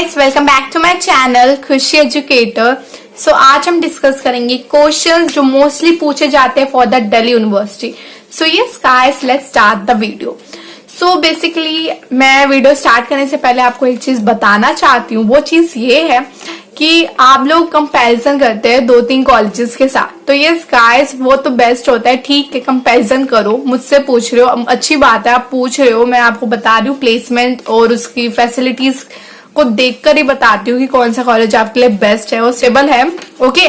Guys, welcome back to my channel Khushi educator. So आज हम discuss करेंगे क्वेश्चंस जो मोस्टली पूछे जाते हैं for the Delhi university. So yes guys, let's start the video. So basically मैं वीडियो स्टार्ट करने से पहले आपको एक चीज बताना चाहती हूँ। वो चीज ये है कि आप लोग कंपैरिजन करते हैं 2-3 कॉलेजेस के साथ। तो यस गाइस, वो तो बेस्ट होता है, ठीक है, कंपैरिजन करो। मुझसे पूछ रहे हो, अच्छी बात है, आप पूछ रहे हो, मैं आपको बता रही हूँ प्लेसमेंट और उसकी फैसिलिटीज को देखकर ही बताती हूँ कि कौन सा कॉलेज आपके लिए बेस्ट है और स्टेबल है। ओके,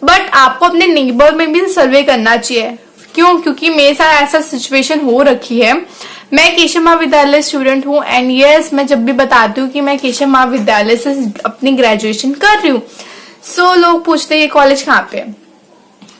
बट आपको अपने नेबर में भी सर्वे करना चाहिए। क्यों? क्योंकि मेरे साथ ऐसा सिचुएशन हो रखी है। मैं केशव महाविद्यालय स्टूडेंट हूँ एंड यस, मैं जब भी बताती हूँ कि मैं केशव महाविद्यालय से अपनी ग्रेजुएशन कर रही हूँ, सो लोग पूछते हैं ये कॉलेज कहाँ पे है।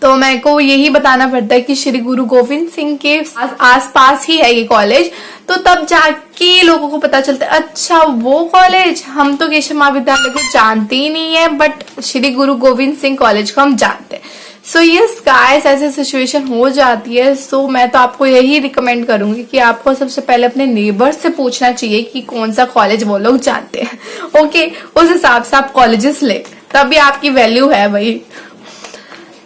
तो मेरे को यही बताना पड़ता है कि श्री गुरु गोविंद सिंह के आसपास ही है ये कॉलेज। तो तब जाके लोगों को पता चलता है, अच्छा वो कॉलेज, हम तो केशव महाविद्यालय को जानते ही नहीं है, but Shri Guru Govind Singh college को हम जानते हैं। सो यस गाइस, ऐसी सिचुएशन हो जाती है। सो मैं तो आपको यही रिकमेंड करूंगी कि आपको सबसे पहले अपने नेबर से पूछना चाहिए कि कौन सा कॉलेज वो लोग जानते हैं। ओके, उस हिसाब से आप कॉलेजेस ले, तभी आपकी वैल्यू है भाई।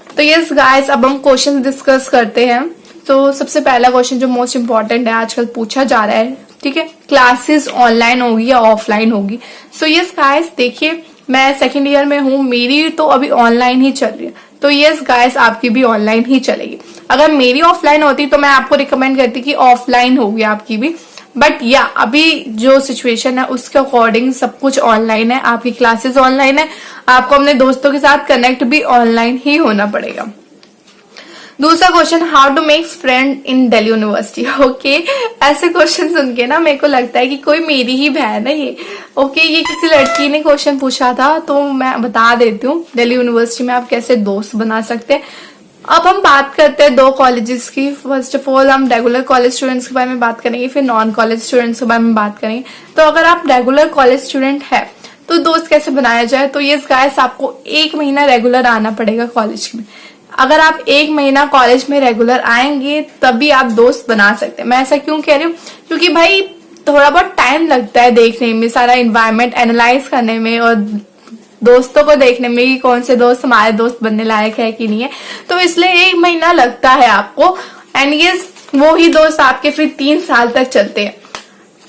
तो यस गाइस, अब हम क्वेश्चन डिस्कस करते हैं। तो सबसे पहला क्वेश्चन जो मोस्ट इम्पोर्टेंट है, आजकल पूछा जा रहा है, ठीक है, क्लासेस ऑनलाइन होगी या ऑफलाइन होगी। सो यस गाइस, देखिए मैं सेकेंड ईयर में हूँ, मेरी तो अभी ऑनलाइन ही चल रही है। तो यस गाइस, आपकी भी ऑनलाइन ही चलेगी। अगर मेरी ऑफलाइन होती तो मैं आपको रिकमेंड करती कि ऑफलाइन होगी आपकी भी, बट या अभी जो सिचुएशन है उसके अकॉर्डिंग सब कुछ ऑनलाइन है, आपकी क्लासेस ऑनलाइन है, आपको अपने दोस्तों के साथ कनेक्ट भी ऑनलाइन ही होना पड़ेगा। दूसरा question, how to make friend in Delhi university. Okay, ऐसे क्वेश्चन सुन के ना मेरे को लगता है कि कोई मेरी ही बहन है ये। ओके, ये किसी लड़की ने क्वेश्चन पूछा था, तो मैं बता देती हूँ दिल्ली यूनिवर्सिटी में आप कैसे दोस्त बना सकते हैं। अब हम बात करते हैं 2 कॉलेजेस की। फर्स्ट ऑफ ऑल हम रेगुलर कॉलेज स्टूडेंट्स के बारे में बात करेंगे, फिर नॉन कॉलेज स्टूडेंट्स के बारे में बात करेंगे। तो अगर आप रेगुलर कॉलेज स्टूडेंट है तो दोस्त कैसे बनाया जाए। तो यस गाइस, आपको 1 महीना रेगुलर आना पड़ेगा कॉलेज में। अगर आप 1 महीना कॉलेज में रेगुलर आएंगे तभी आप दोस्त बना सकते हैं। मैं ऐसा क्यों कह रही हूँ, क्योंकि भाई थोड़ा बहुत टाइम लगता है देखने में, सारा इन्वायरमेंट एनालाइज करने में और दोस्तों को देखने में कि कौन से दोस्त हमारे दोस्त बनने लायक है कि नहीं है। तो इसलिए 1 महीना लगता है आपको, एंड ये वो ही दोस्त आपके फिर 3 साल तक चलते हैं।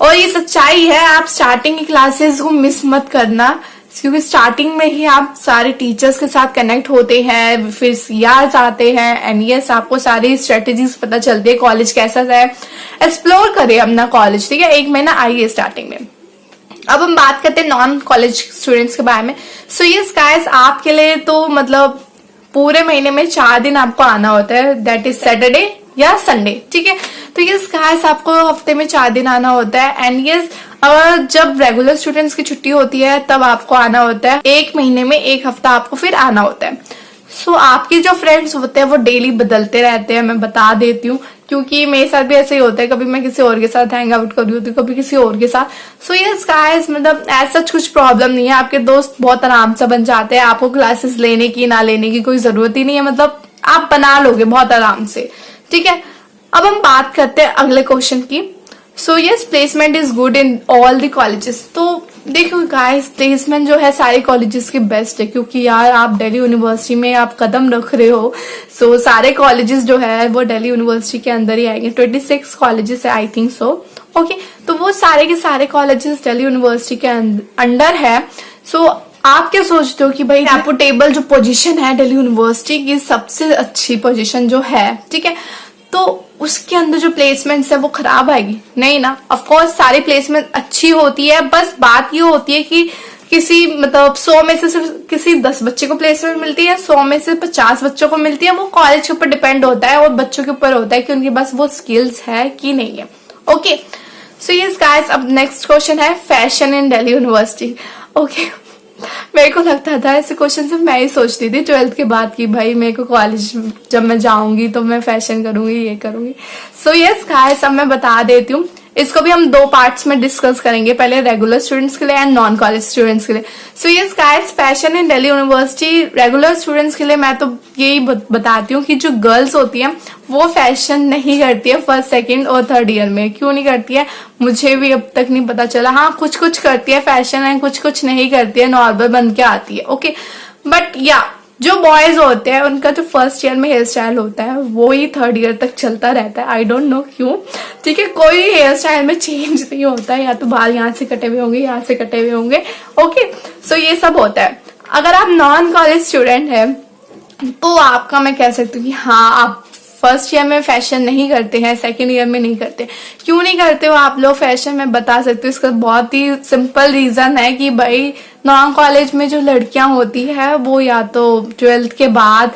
और ये सच्चाई है, आप स्टार्टिंग की क्लासेस को मिस मत करना, क्योंकि स्टार्टिंग में ही आप सारे टीचर्स के साथ कनेक्ट होते हैं, फिर सीआर्स आते हैं, एंड यस आपको सारी स्ट्रेटेजीज पता चलती है कॉलेज कैसा है। एक्सप्लोर करें अपना कॉलेज, ठीक है, 1 महीना आइए स्टार्टिंग में। अब हम बात करते हैं नॉन कॉलेज स्टूडेंट्स के बारे में। सो यस गाइस, आपके लिए तो मतलब पूरे महीने में 4 दिन आपको आना होता है, दैट इज सैटरडे या संडे, ठीक है। तो यस गाइस, आपको हफ्ते में 4 दिन आना होता है, एंड यस जब रेगुलर स्टूडेंट्स की छुट्टी होती है तब आपको आना होता है। 1 महीने में 1 हफ्ता आपको फिर आना होता है। सो आपके जो फ्रेंड्स होते हैं वो डेली बदलते रहते हैं, मैं बता देती हूँ, क्योंकि मेरे साथ भी ऐसे ही होता है, कभी मैं किसी और के साथ हैंग आउट कर रही होती हूँ, कभी किसी और के साथ। सो यस गाइस, मतलब ऐसा कुछ प्रॉब्लम नहीं है, आपके दोस्त बहुत आराम से बन जाते हैं, आपको क्लासेस लेने की ना लेने की कोई जरूरत ही नहीं है, मतलब आप बना लोगे बहुत आराम से, ठीक है। अब हम बात करते हैं अगले क्वेश्चन की। So yes, placement is good in all the colleges. तो देखो गाइस, प्लेसमेंट जो है सारे कॉलेजेस के बेस्ट है, क्योंकि यार आप दिल्ली यूनिवर्सिटी में आप कदम रख रहे हो। सो सारे कॉलेजेस जो है वो दिल्ली यूनिवर्सिटी के अंदर ही आएंगे। 26 कॉलेजेस है आई थिंक सो। ओके, तो वो सारे के सारे कॉलेजेस दिल्ली यूनिवर्सिटी के अंडर है। सो आप क्या सोचते हो कि भाई रेपुटेबल जो पोजीशन है दिल्ली यूनिवर्सिटी की, सबसे अच्छी पोजीशन जो है, ठीक है, तो उसके अंदर जो प्लेसमेंट्स है वो खराब आएगी? नहीं ना, ऑफ कोर्स सारी प्लेसमेंट अच्छी होती है, बस बात ये होती है कि किसी मतलब 100 में से सिर्फ किसी 10 बच्चे को प्लेसमेंट मिलती है, 100 में से 50 बच्चों को मिलती है। वो कॉलेज के ऊपर डिपेंड होता है और बच्चों के ऊपर होता है कि उनके पास वो स्किल्स है कि नहीं है। ओके, सो यस गाइस, अब नेक्स्ट क्वेश्चन है फैशन इन दिल्ली यूनिवर्सिटी। ओके, मेरे को लगता था ऐसे क्वेश्चन सिर्फ मैं ही सोचती थी 12th के बाद कि भाई मेरे को कॉलेज जब मैं जाऊंगी तो मैं फैशन करूंगी, ये करूंगी। सो यस गाइस, अब मैं बता देती हूँ, इसको भी हम दो पार्ट्स में डिस्कस करेंगे, पहले रेगुलर स्टूडेंट्स के लिए एंड नॉन कॉलेज स्टूडेंट्स के लिए। सो यस गाइस, फैशन इन दिल्ली यूनिवर्सिटी रेगुलर स्टूडेंट्स के लिए मैं तो यही बताती हूँ कि जो गर्ल्स होती है वो फैशन नहीं करती है फर्स्ट, सेकंड और थर्ड ईयर में। क्यों नहीं करती है मुझे भी अब तक नहीं पता चला। हाँ, कुछ कुछ करती है फैशन एंड कुछ कुछ नहीं करती है, नॉर्मल बन के आती है। ओके, बट या जो बॉयज होते हैं उनका जो फर्स्ट ईयर में हेयर स्टाइल होता है वो ही थर्ड ईयर तक चलता रहता है। आई डोंट नो क्यों, ठीक है, कोई हेयर स्टाइल में चेंज नहीं होता है, या तो बाल यहाँ से कटे हुए होंगे, यहाँ से कटे हुए होंगे। ओके, सो ये सब होता है। अगर आप नॉन कॉलेज स्टूडेंट है तो आपका मैं कह सकती हूँ कि हाँ, आप फर्स्ट ईयर में फैशन नहीं करते हैं, सेकेंड ईयर में नहीं करते। क्यों नहीं करते हो आप लोग फैशन, मैं बता सकती हूँ। इसका बहुत ही सिंपल रीजन है कि भाई नॉन कॉलेज में जो लड़कियां होती है वो या तो 12th के बाद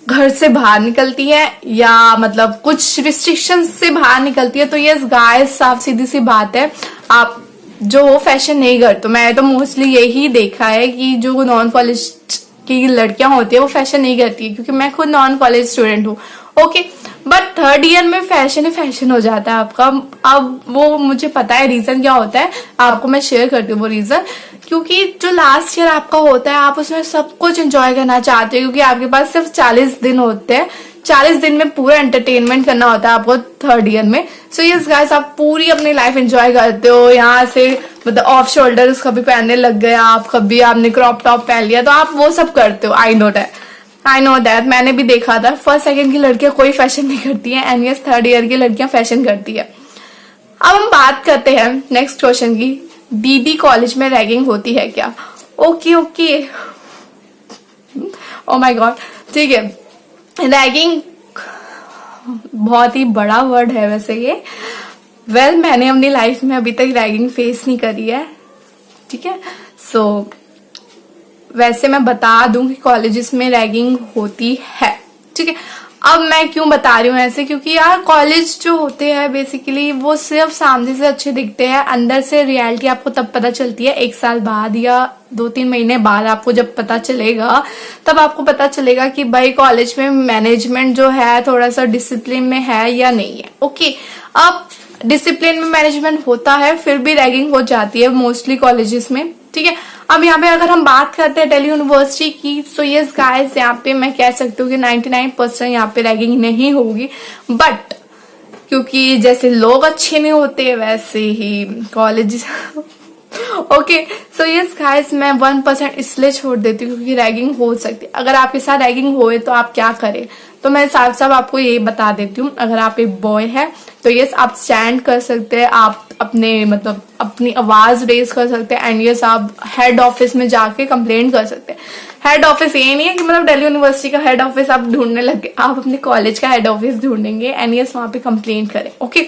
घर से बाहर निकलती है या मतलब कुछ रिस्ट्रिक्शन से बाहर निकलती है। तो ये गाइस, साफ सीधी सी बात है, आप जो फैशन नहीं करते। मैं तो मोस्टली यही देखा है कि जो नॉन कॉलेज की लड़कियां होती है वो फैशन नहीं करती है, क्योंकि मैं खुद नॉन कॉलेज स्टूडेंट हूँ। ओके, बट थर्ड ईयर में फैशन ही फैशन हो जाता है आपका। अब वो मुझे पता है रीजन क्या होता है, आपको मैं शेयर करती हूँ वो रीजन। क्योंकि जो लास्ट ईयर आपका होता है आप उसमें सब कुछ एंजॉय करना चाहते हो, क्योंकि आपके पास सिर्फ 40 दिन होते हैं। 40 दिन में पूरा एंटरटेनमेंट करना होता है आपको थर्ड ईयर में। सो यस गाइस, आप पूरी अपनी लाइफ एंजॉय करते हो। यहाँ से मतलब ऑफ शोल्डर्स कभी पहनने लग गए आप, कभी आपने क्रॉप टॉप पहन लिया, तो आप वो सब करते हो। आई नो दैट, मैंने भी देखा था। फर्स्ट सेकंड की लड़कियां कोई फैशन नहीं करती है, एंड यस थर्ड ईयर की लड़कियां फैशन करती है। अब हम बात करते हैं नेक्स्ट क्वेश्चन की, बीडी कॉलेज में रैगिंग होती है क्या? ओके, ओ माय गॉड, ठीक है। रैगिंग बहुत ही बड़ा वर्ड है वैसे ये। वेल, मैंने अपनी लाइफ में अभी तक रैगिंग फेस नहीं करी है, ठीक है। सो वैसे मैं बता दूं कि कॉलेजेस में रैगिंग होती है, ठीक है। अब मैं क्यों बता रही हूँ ऐसे, क्योंकि यार कॉलेज जो होते हैं बेसिकली वो सिर्फ सामने से अच्छे दिखते हैं, अंदर से रियलिटी आपको तब पता चलती है 1 साल बाद या 2-3 महीने बाद। आपको जब पता चलेगा तब आपको पता चलेगा कि भाई कॉलेज में मैनेजमेंट जो है थोड़ा सा डिसिप्लिन में है या नहीं है। ओके, अब डिसिप्लिन में मैनेजमेंट होता है फिर भी रैगिंग हो जाती है मोस्टली कॉलेजेस में, ठीक है। अब यहाँ पे अगर हम बात करते हैं दिल्ली यूनिवर्सिटी की, सो यस गाइस, यहाँ पे मैं कह सकती हूँ कि 99% यहाँ पे रैगिंग नहीं होगी। बट क्योंकि जैसे लोग अच्छे नहीं होते वैसे ही college okay, so yes guys, मैं 1% इसलिए छोड़ देती हूँ क्योंकि रैगिंग हो सकती है। अगर आपके साथ रैगिंग होए तो आप क्या करें, तो मैं साफ साफ आपको यही बता देती हूँ। अगर आप एक बॉय है तो यस, आप स्टैंड कर सकते हैं, आप अपने मतलब अपनी आवाज रेज कर सकते हैं, एंड यस आप हेड ऑफिस में जाके कंप्लेंट कर सकते हैं। हेड ऑफिस ये नहीं है कि मतलब दिल्ली यूनिवर्सिटी का हेड ऑफिस आप ढूंढने लगे, आप अपने कॉलेज का हेड ऑफिस ढूंढेंगे एंड यस वहां पे कंप्लेंट करें। ओके,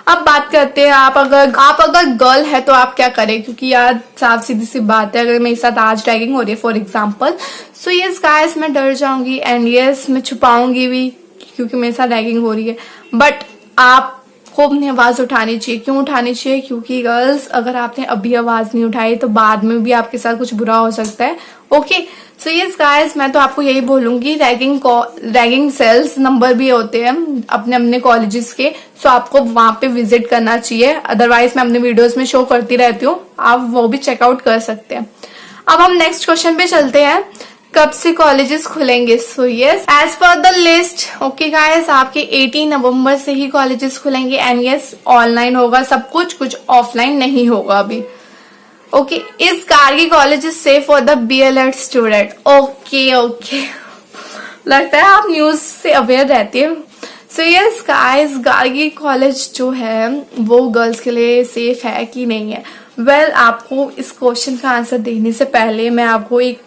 अब बात करते हैं आप अगर गर्ल है तो आप क्या करें, क्योंकि यार साफ सीधी सी बात है, अगर मेरे साथ आज रैगिंग हो रही है for example, so yes guys, मैं डर जाऊंगी एंड यस मैं छुपाऊंगी भी क्योंकि मेरे साथ रैगिंग हो रही है। बट आपको अपनी आवाज उठानी चाहिए। क्यों उठानी चाहिए? क्योंकि गर्ल्स, अगर आपने अभी आवाज नहीं उठाई तो बाद में भी आपके साथ कुछ बुरा हो सकता है। ओके, सो यस गाइस, मैं तो आपको यही बोलूंगी, रैगिंग सेल्स नंबर भी होते हैं अपने अपने कॉलेजेस के, सो आपको वहां पे विजिट करना चाहिए। अदरवाइज मैं अपने वीडियोस में शो करती रहती हूँ, आप वो भी चेकआउट कर सकते हैं। अब हम नेक्स्ट क्वेश्चन पे चलते हैं, कब से कॉलेजेस खुलेंगे? So yes, as per the list, okay guys, आपके 18 नवंबर से ही कॉलेजेस खुलेंगे एंड यस ऑनलाइन होगा सब कुछ ऑफलाइन नहीं होगा अभी। ओके, इस Gargi college is safe for the BLED student. Okay, लगता है आप न्यूज से अवेयर रहती है। So yes guys, Gargi college जो है वो गर्ल्स के लिए सेफ है कि नहीं है? वेल, आपको इस क्वेश्चन का आंसर देने से पहले मैं आपको एक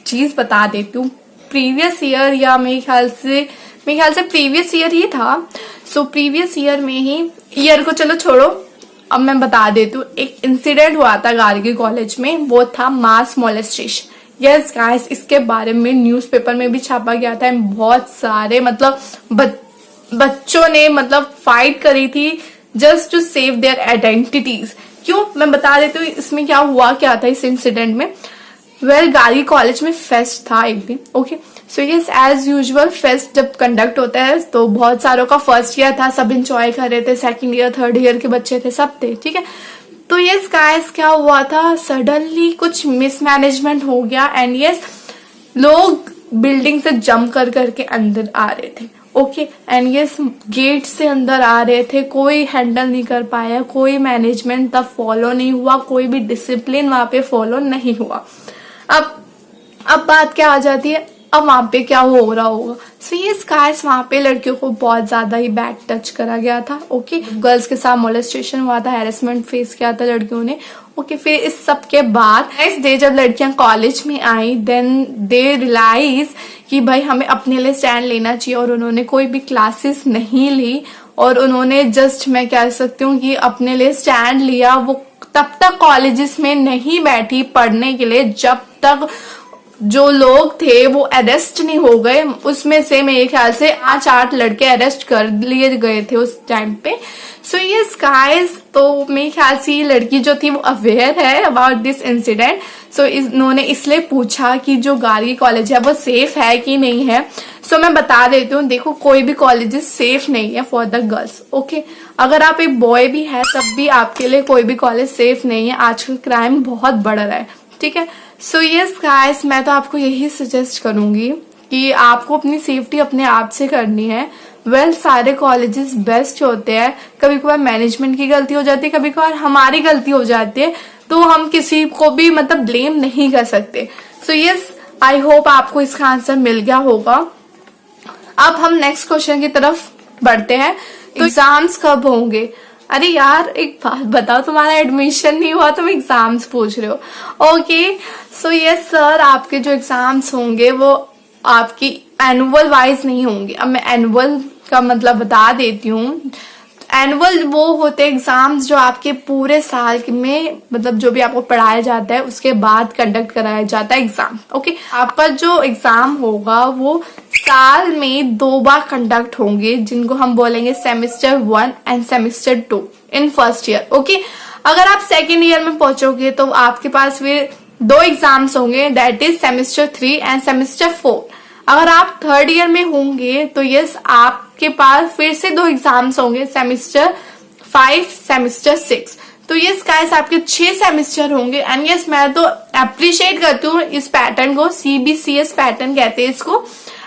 चीज बता देती हूँ। प्रीवियस ईयर या मेरे ख्याल से प्रीवियस ईयर ही था। सो प्रीवियस ईयर में ही, ईयर को चलो छोड़ो, अब मैं बता देती हूँ, एक इंसिडेंट हुआ था गार्गी कॉलेज में, वो था मास मोलेस्टेशन। यस गाइस, इसके बारे में न्यूज़पेपर में भी छापा गया था। बहुत सारे मतलब बच्चों ने मतलब फाइट करी थी just to save their identities. क्यों, मैं बता देती हूँ इसमें क्या हुआ क्या था इस इंसिडेंट में। वेल, गार्गी कॉलेज में फेस्ट था एक दिन। Okay, so yes, as usual fest जब कंडक्ट होता है तो बहुत सारों का फर्स्ट ईयर था, सब इंजॉय कर रहे थे, सेकंड ईयर थर्ड ईयर के बच्चे थे, सब थे, ठीक है। तो यस गाइस, क्या हुआ था, सडनली कुछ मिसमैनेजमेंट हो गया एंड यस, लोग बिल्डिंग से जंप कर करके अंदर आ रहे थे, ओके, एंड यस गेट से अंदर आ रहे थे, कोई हैंडल नहीं कर पाया, कोई मैनेजमेंट तब फॉलो नहीं हुआ, कोई भी डिसिप्लिन वहां पे फॉलो नहीं हुआ। अब बात क्या आ जाती है, अब वहां पे क्या हो रहा होगा। सो ये गाइस, वहां पे लड़कियों को बहुत ज्यादा ही बैड टच करा गया था, ओके, गर्ल्स के साथ मोलेस्टेशन हुआ था, हैरेसमेंट फेस किया था लड़कियों ने, ओके। फिर इस सब के बाद नेक्स्ट डे जब लड़कियां कॉलेज में आई, देन दे रियलाइज कि भाई हमें अपने लिए स्टैंड लेना चाहिए, और उन्होंने कोई भी क्लासेस नहीं ली, और उन्होंने जस्ट, मैं कह सकती हूँ कि अपने लिए स्टैंड लिया। वो तब तक कॉलेजेस में नहीं बैठी पढ़ने के लिए जब तक जो लोग थे वो अरेस्ट नहीं हो गए। उसमें से मेरे ख्याल से 5-8 लड़के अरेस्ट कर लिए गए थे उस टाइम पे। सो यस गाइस, तो मेरे ख्याल से ये लड़की जो थी वो अवेयर है अबाउट दिस इंसिडेंट। सो इन्होंने इसलिए पूछा कि जो गार्गी कॉलेज है वो सेफ है कि नहीं है। सो मैं बता देती हूँ, देखो कोई भी कॉलेज सेफ नहीं है फॉर द गर्ल्स, ओके। अगर आप एक बॉय भी है तब भी आपके लिए कोई भी कॉलेज सेफ नहीं है। आजकल क्राइम बहुत बढ़ रहा है, ठीक है। सो यस गाइस, मैं तो आपको यही सजेस्ट करूंगी कि आपको अपनी सेफ्टी अपने आप से करनी है। सारे कॉलेजेस बेस्ट होते हैं, कभी कभार मैनेजमेंट की गलती हो जाती है, कभी कभार हमारी गलती हो जाती है, तो हम किसी को भी मतलब ब्लेम नहीं कर सकते। सो यस, आई होप आपको इसका आंसर मिल गया होगा। अब हम नेक्स्ट क्वेश्चन की तरफ बढ़ते हैं। तो एग्जाम्स कब होंगे? अरे यार एक बात बताओ, तुम्हारा एडमिशन नहीं हुआ, तुम एग्जाम्स पूछ रहे हो। ओके, सो यस सर, आपके जो एग्जाम्स होंगे वो आपकी एनुअल वाइज नहीं होंगे। अब मैं एनुअल का मतलब बता देती हूँ। एनुअल वो होते हैं एग्जाम्स जो आपके पूरे साल में, मतलब जो भी आपको पढ़ाया जाता है उसके बाद कंडक्ट कराया जाता है एग्जाम, ओके। आपका जो एग्जाम होगा वो साल में 2 बार कंडक्ट होंगे, जिनको हम बोलेंगे semester 1 end semester 2 in first year, okay. अगर आप सेकेंड ईयर में पहुंचोगे तो आपके पास फिर 2 एग्जाम्स होंगे, that is semester 3 end semester 4। अगर आप थर्ड ईयर में होंगे तो यस, आपके पास फिर से 2 एग्जाम्स होंगे, सेमेस्टर 5 सेमेस्टर 6। तो यस गाइस, आपके 6 सेमेस्टर होंगे। एंड यस, मैं तो अप्रिशिएट करती हूँ इस पैटर्न को, CBCS पैटर्न कहते हैं इसको।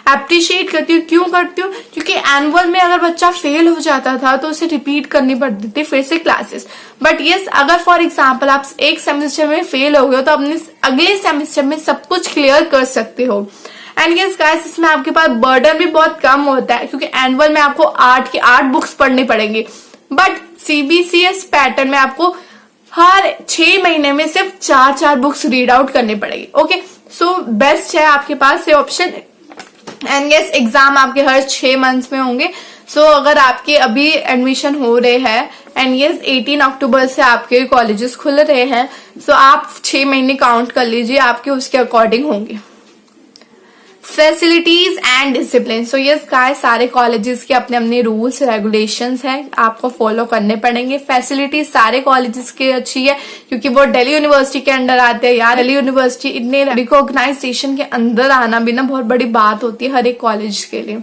अप्रिशिएट करती हूँ, क्यों करती हूँ? क्योंकि एनुअल में अगर बच्चा फेल हो जाता था तो उसे रिपीट करनी पड़ती थी फिर से क्लासेस। बट यस, अगर फॉर एग्जाम्पल आप एक सेमेस्टर में फेल हो गए तो अपने अगले सेमेस्टर में सब कुछ क्लियर कर सकते हो। एंड यस गाइस, इसमें आपके पास बर्डन भी बहुत कम होता है, क्योंकि एनुअल में आपको 8 की 8 बुक्स पढ़नी पड़ेंगी। बट CBCS पैटर्न में आपको हर 6 महीने में सिर्फ 4 बुक्स रीड आउट करनी पड़ेगी, ओके। सो बेस्ट है आपके पास ये ऑप्शन। एंड यस, एग्जाम आपके हर 6 मंथ्स में होंगे। सो अगर आपके अभी एडमिशन हो रहे हैं एंड यस 18 अक्टूबर से आपके कॉलेजेस खुल रहे हैं, सो आप 6 महीने काउंट कर लीजिए, आपके उसके अकॉर्डिंग होंगे। Facilities and discipline. So yes guys, सारे कॉलेजेस के अपने अपने रूल्स रेगुलेशंस हैं, आपको फॉलो करने पड़ेंगे। फैसिलिटीज सारे कॉलेजेस की अच्छी है क्योंकि वो दिल्ली यूनिवर्सिटी के अंडर आते हैं। यार दिल्ली यूनिवर्सिटी इतने रिकॉग्नाइजेशन के अंदर आना भी ना बहुत बड़ी बात होती है हर एक कॉलेज के लिए।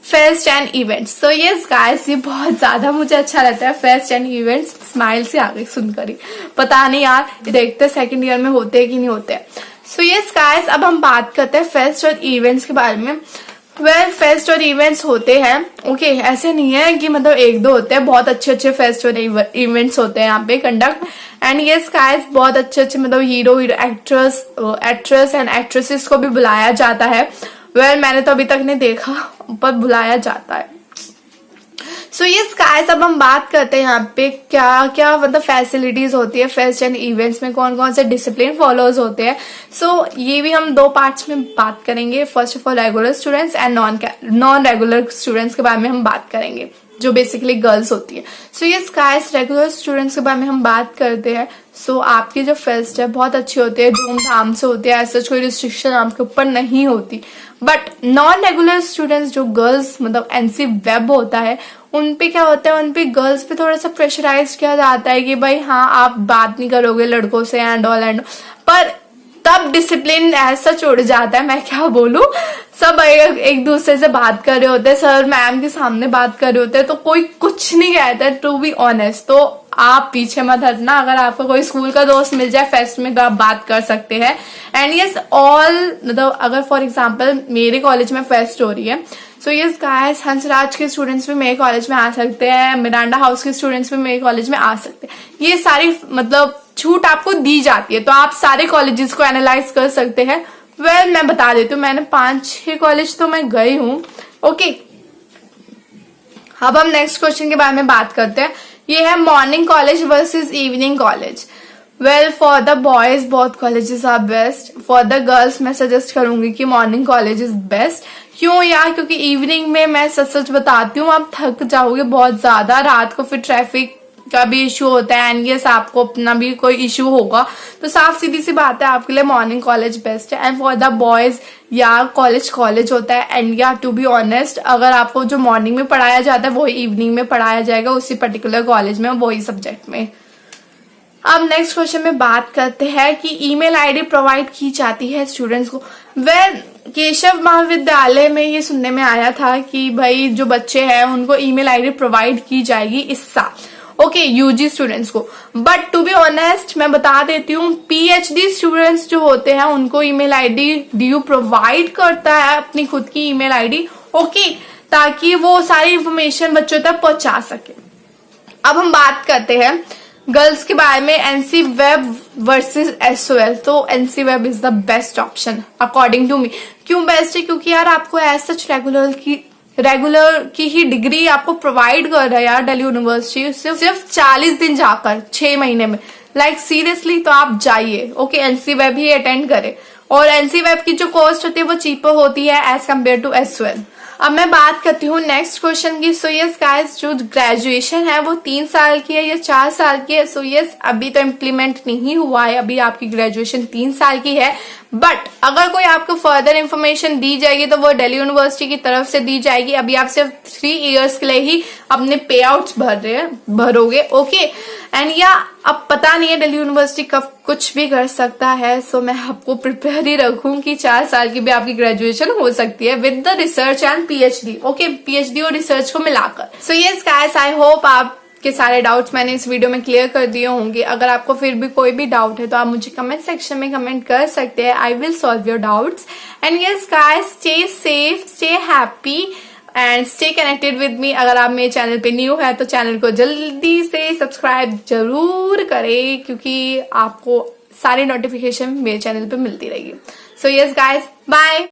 Fest and events. So yes guys, ये बहुत ज्यादा मुझे अच्छा लगता है फेस्ट एंड इवेंट्स। स्माइल से आ गई सुनकर ही, पता नहीं यार देखते सेकंड ईयर में होते हैं कि नहीं होते। सो यस गाइस, अब हम बात करते हैं फेस्ट और इवेंट्स के बारे में। फेस्ट और इवेंट्स होते हैं, ओके, ऐसे नहीं है कि मतलब 1-2 होते हैं, बहुत अच्छे अच्छे फेस्ट और इवेंट्स होते हैं यहाँ पे कंडक्ट। एंड यस गाइस, बहुत अच्छे अच्छे मतलब हीरो एक्ट्रेस एंड एक्ट्रेसेस को भी बुलाया जाता है। मैंने तो अभी तक नहीं देखा, पर बुलाया जाता है। सो यस गाइस, अब हम बात करते हैं यहाँ पे क्या क्या मतलब फैसिलिटीज होती है फेस्ट एंड इवेंट्स में, कौन कौन से डिसिप्लिन फॉलोज होते हैं। सो ये भी हम 2 पार्ट्स में बात करेंगे। First of all regular students and non regular students के बारे में हम बात करेंगे, जो बेसिकली गर्ल्स होती है। So yes guys, regular students के बारे में हम बात करते हैं। सो आपकी जो फेस्ट है बहुत अच्छी होती है, धूमधाम से होती है, ऐसा कोई रिस्ट्रिक्शन आपके ऊपर नहीं होती। बट नॉन रेगुलर स्टूडेंट्स जो गर्ल्स मतलब NC वेब होता है, उन पे क्या होता है, उन पे गर्ल्स पे थोड़ा सा प्रेशराइज किया जाता है कि भाई हाँ आप बात नहीं करोगे लड़कों से एंड ऑल। पर सब डिसिप्लिन ऐसा उड़ जाता है, मैं क्या बोलूं। सब एक दूसरे से बात कर रहे होते हैं, सर मैम के सामने बात कर रहे होते हैं, तो कोई कुछ नहीं कहता है, टू बी ऑनेस्ट। तो आप पीछे मत हटना, अगर आपको कोई स्कूल का दोस्त मिल जाए फेस्ट में तो आप बात कर सकते हैं। एंड यस ऑल, मतलब अगर फॉर एग्जाम्पल मेरे कॉलेज में फेस्ट हो रही है, सो यस गाइस, हंसराज के स्टूडेंट्स भी मेरे कॉलेज में आ सकते हैं, मिरांडा हाउस के स्टूडेंट्स भी मेरे कॉलेज में आ सकते हैं। ये सारी मतलब छूट आपको दी जाती है, तो आप सारे कॉलेजेस को एनालाइज कर सकते हैं। वेल, मैं बता देती हूँ, मैंने 5-6 कॉलेज तो मैं गई हूँ। ओके, अब हम नेक्स्ट क्वेश्चन के बारे में बात करते हैं। ये है morning college versus evening college. Well, for the boys both colleges are best, for the girls मैं सजेस्ट करूंगी कि मॉर्निंग कॉलेज इज बेस्ट। क्यों यार? क्योंकि इवनिंग में मैं सच बताती हूँ, आप थक जाओगे बहुत ज्यादा, रात को फिर ट्रैफिक का भी इशू होता है, एंड यस आपको अपना भी कोई इशू होगा, तो साफ सीधी सी बात है, आपके लिए मॉर्निंग कॉलेज बेस्ट है। एंड फॉर द बॉयज या कॉलेज होता है, एंड या टू बी ऑनेस्ट, अगर आपको जो मॉर्निंग में पढ़ाया जाता है वही इवनिंग में पढ़ाया जाएगा उसी पर्टिकुलर कॉलेज में, वही सब्जेक्ट में। अब नेक्स्ट क्वेश्चन में बात करते हैं कि ईमेल आईडी प्रोवाइड की जाती है स्टूडेंट्स को। वेल, केशव महाविद्यालय में ये सुनने में आया था कि भाई जो बच्चे हैं उनको ईमेल आईडी प्रोवाइड की जाएगी इस साल, ओके, यूजी स्टूडेंट्स को। बट टू बी ऑनेस्ट मैं बता देती हूँ, पीएचडी स्टूडेंट्स जो होते हैं उनको ईमेल आईडी डीयू प्रोवाइड करता है अपनी खुद की ईमेल आईडी, ओके, ताकि वो सारी इंफॉर्मेशन बच्चों तक पहुंचा सके। अब हम बात करते हैं गर्ल्स के बारे में, एनसी वेब वर्सेस एसओएल। तो NC web is the best option according to me. क्यों बेस्ट है? क्योंकि यार आपको एज सच रेगुलर की ही डिग्री आपको प्रोवाइड कर रहा है यार दिल्ली यूनिवर्सिटी, सिर्फ 40 दिन जाकर 6 महीने में। लाइक सीरियसली, तो आप जाइए, ओके, एनसी वेब ही अटेंड करें। और एनसी वेब की जो कॉस्ट होती है वो चीपर होती है एज कम्पेयर टू एसओएल। अब मैं बात करती हूँ नेक्स्ट क्वेश्चन की। सो यस गाइस, जो ग्रेजुएशन है वो 3 साल की है या 4 साल की है? सो यस, अभी तो इम्प्लीमेंट नहीं हुआ है, अभी आपकी ग्रेजुएशन 3 साल की है। बट अगर कोई आपको फर्दर इन्फॉर्मेशन दी जाएगी तो वो दिल्ली यूनिवर्सिटी की तरफ से दी जाएगी। अभी आप सिर्फ 3 इयर्स के लिए ही अपने पे आउट्स भरोगे, ओके। एंड या अब पता नहीं है, दिल्ली यूनिवर्सिटी कब कुछ भी कर सकता है, सो मैं आपको प्रिपेयर ही रखूं कि 4 साल की भी आपकी ग्रेजुएशन हो सकती है with the research and PhD, okay, PhD और रिसर्च को मिलाकर। सो यस गाइस, आई होप आपके सारे डाउट्स मैंने इस वीडियो में क्लियर कर दिए होंगे। अगर आपको फिर भी कोई भी डाउट है तो आप मुझे कमेंट सेक्शन में कमेंट कर सकते हैं, I will solve your doubts. And yes guys, stay safe, stay happy and stay connected with me. अगर आप मेरे चैनल पे न्यू है तो चैनल को जल्दी से सब्सक्राइब जरूर करें, क्योंकि आपको सारी नोटिफिकेशन मेरे चैनल पे मिलती रहेगी। So yes guys, bye.